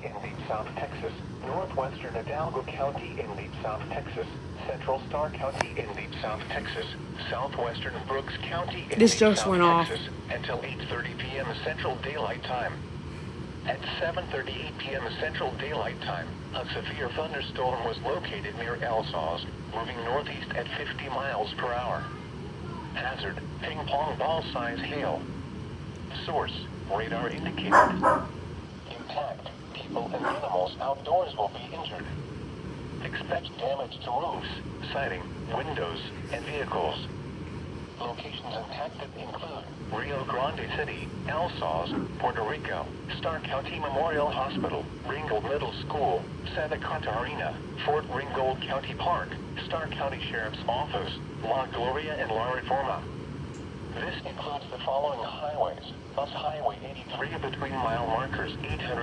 in Leap South, Texas, northwestern Hidalgo County in Leap South, Texas, central Starr County in Leap South, Texas, southwestern Brooks County in This Leap just South, went off. Texas, until 8:30 p.m. Central Daylight Time. At 7:38 p.m. Central Daylight Time, a severe thunderstorm was located near Elsaws, moving northeast at 50 miles per hour. Hazard, ping-pong ball-size hail. Source, radar indicated. Impact, people and animals outdoors will be injured. Expect damage to roofs, siding, windows, and vehicles. Locations impacted include Rio Grande City, Elsaws, Puerto Rico, Starr County Memorial Hospital, Ringgold Middle School, Santa Catarina, Fort Ringgold County Park, Starr County Sheriff's Office, La Gloria, and La Reforma. This includes the following highways: Bus Highway 83 between mile markers 800